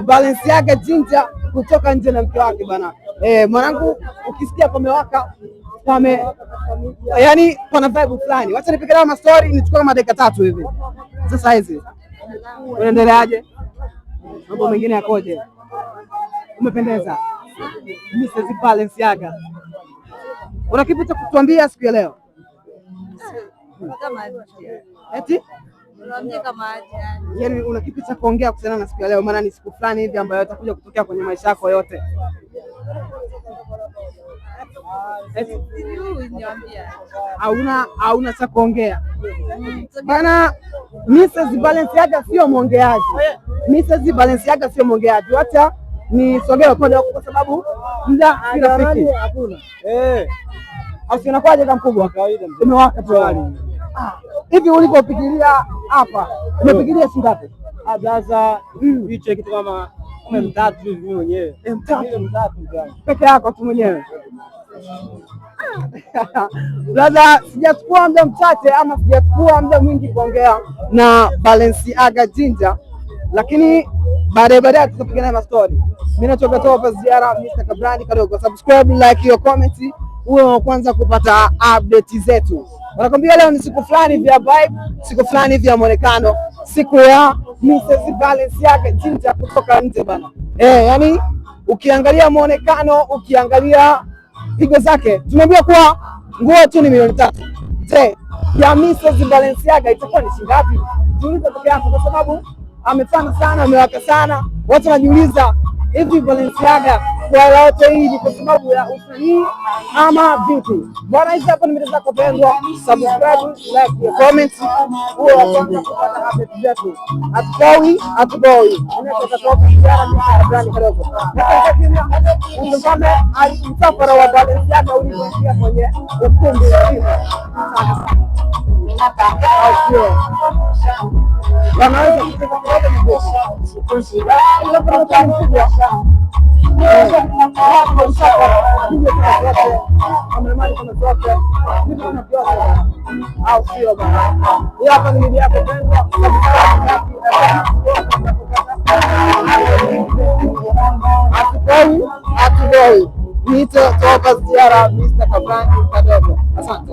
Balenciaga Ginger kutoka nje na mke wake bana. Mwanangu, ukisikia pamewaka yani pana vibe fulani. Wacha nipige na story, nichukue kama dakika 3 hivi. Sasa hizi unaendeleaje? Mambo mengine yakoje? Umependeza Mrs. Balenciaga. Una kipi cha kutuambia siku ya leo? Kama eti unaambia kama yani una kipi cha kuongea kuhusiana na siku ya leo, maana ni siku fulani hivi ambayo itakuja kutokea kwenye maisha yako yote? Hauna cha kuongea bana? Mrs. Balenciaga sio mwongeaji. Mrs. Balenciaga sio mwongeaji. Wacha nisogee kwa sababu muda si rafiki. Hakuna Unakuwaje kama mkubwa? Kawaida umewaka tayari. Hivi ulipopigilia hapa umepigilia shilingi ngapi? Sasa hicho kitu kama M3 hivi mwenyewe. M3 peke yako tu mwenyewe. Brother, sijachukua muda mchache ama sijachukua muda mwingi kuongea na Balenciaga Ginger, lakini baadaye tutapigana na story. Mimi natoka Top Ziara, Mr. Kabrani. Karibu subscribe, like, hiyo comment, uwe wa kwanza kupata update zetu. Wanakwambia leo ni siku fulani vya vibe, siku fulani vya muonekano, siku ya Mrs. Balenciaga Ginger kutoka nje bana. Yani ukiangalia muonekano, ukiangalia pigo zake, tumeambiwa kuwa nguo tu ni milioni 3. Je, ya Mrs. Balenciaga itakuwa ni shilingi ngapi? Tuulize peke yako kwa sababu amefana sana, amewaka sana. Watu wanajiuliza hivi Balenciaga kwa yote hii kwa sababu ya usanii ama vipi? Bwana, hizi hapa ni video zako pendwa. Subscribe, like, comment, uwe wa kwanza kupata update zetu. Atuboi. Unatoka Ziara, Mr. Brand kidogo. Utazame msafara wa Balenciaga ulivyoingia kwenye ukumbi mzima. Wanaweza kucheza kwa mbovu. Ile program kubwa. Hapa ni media yako pendwa. Atuboi. Niite Top Ziara, Mr. Kabrani kadogo. Asante.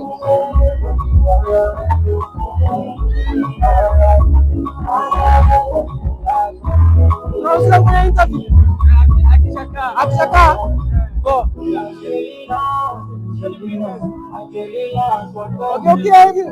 Unaweza kufanya interview? Akishaka. Wakiukia hivi.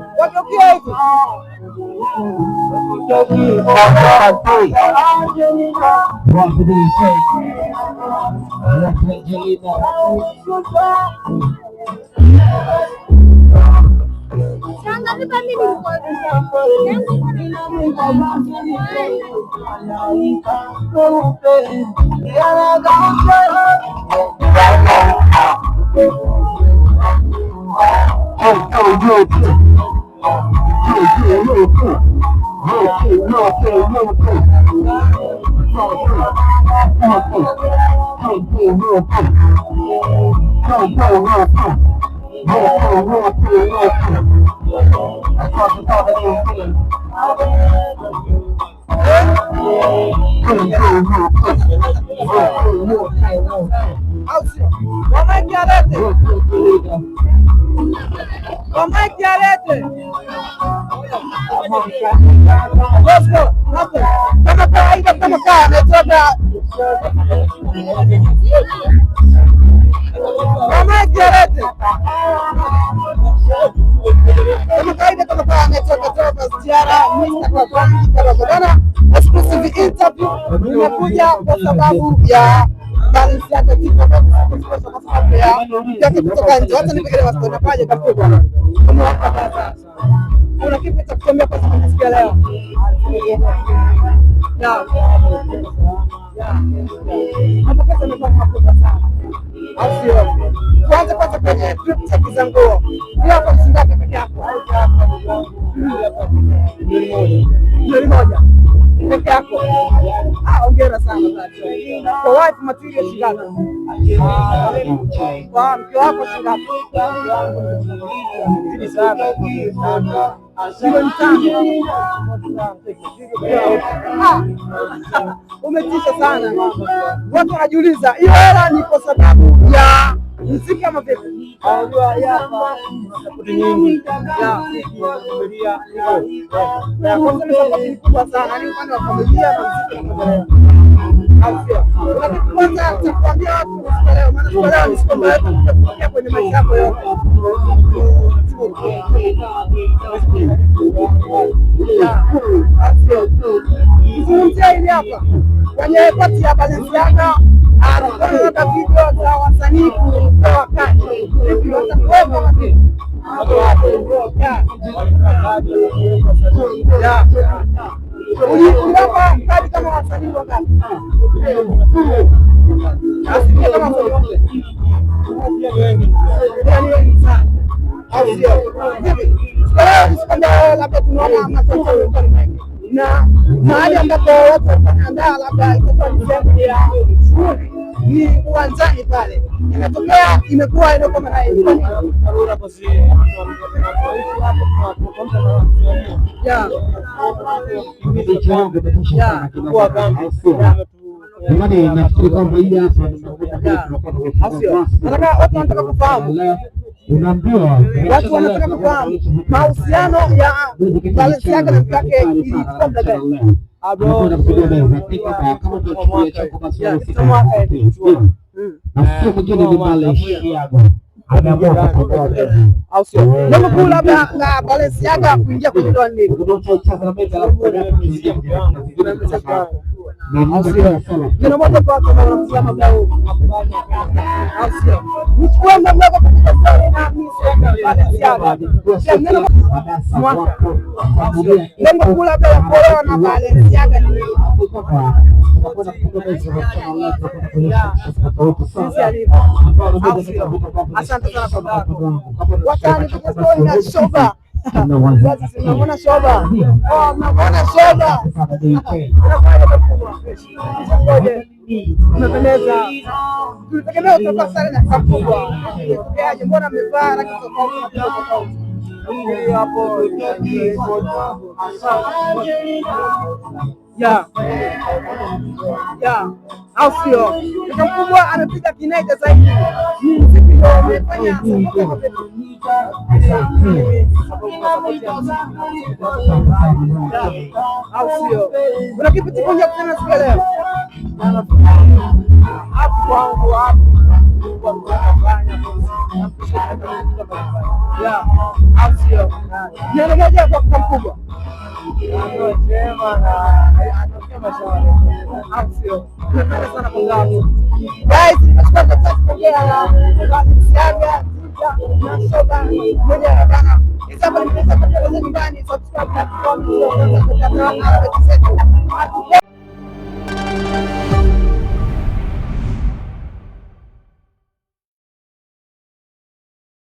Exclusive interview imekuja kwa sababu ya Balenciaga Ginger kwa sababu ya kutoka nje. Wacha nipige na story paje kapigwa. Kuna kipi cha kuambia kwa siku ya leo? Hapa kasa ni kwa sana. Asio. Kwanza kwenye trip za kizanguo. Hiyo kwa shingapi peke yako? Milioni moja. Peke yako. hongera sana. Kwa wife material shingapi? Kwa mke wako shingapi? Umetisha sana. Watu wanajiuliza hiyo hela ni kwa sababu ya muziki ama vipi? Kubwa sana ni upande wa familia na muziki. Kwanza tukwambia watu leo, maana leo ni siku ambayo tutafikia kwenye maisha yako yote. Zungumzia hili hapa kwenye pati ya Balenciaga, labda video za wasanii kwa wakati watakuwepo wakati uliwapa kadi kama wasanii wangapi? Labda tunaona matatizo na mahali ambapo watu wanaandaa, labda itakuwa ni sehemu ya shughuli, ni uwanjani pale, imetokea imekuwa ndio kama hiyo. Nafikiri kwamba hii hapa watu wanataka kufahamu, watu wanataka kufahamu mahusiano ya Balenciaga na mke wake ilikuwa muda gani? Lengo kuu labda la Balenciaga kuingia kwenye ndoa ni nini? Neno moja kwa watu wanaotazama muda huu, nichukue muda mdogo katika story na Balenciaga. Lengo kuu labda la kuolewa na Balenciaga ni nini? Asante sana kwa wako. Watani kwa story na Shoba. Unamwona Shoba? Unamwona Shoba? Umependeza. Tulitegemea utakuwa sare na kubwa. Ukiaje, mbona amevaa rangi tofauti tofauti? Hapo au sio? Kaka mkubwa anapiga kinaida zaidi. Muziki ndio umefanya au sio? Kuna kipi kimoja kutana siku leo? Hapo wangu hapo kwa kufanya au sio? Neno moja kwa kaka mkubwa. Guys, nimechukua nafasi kuongea na Balenciaga na Shoba moja ya bana. Hizo hapa nimeweza kueleza nyumbani, subscribe na comment.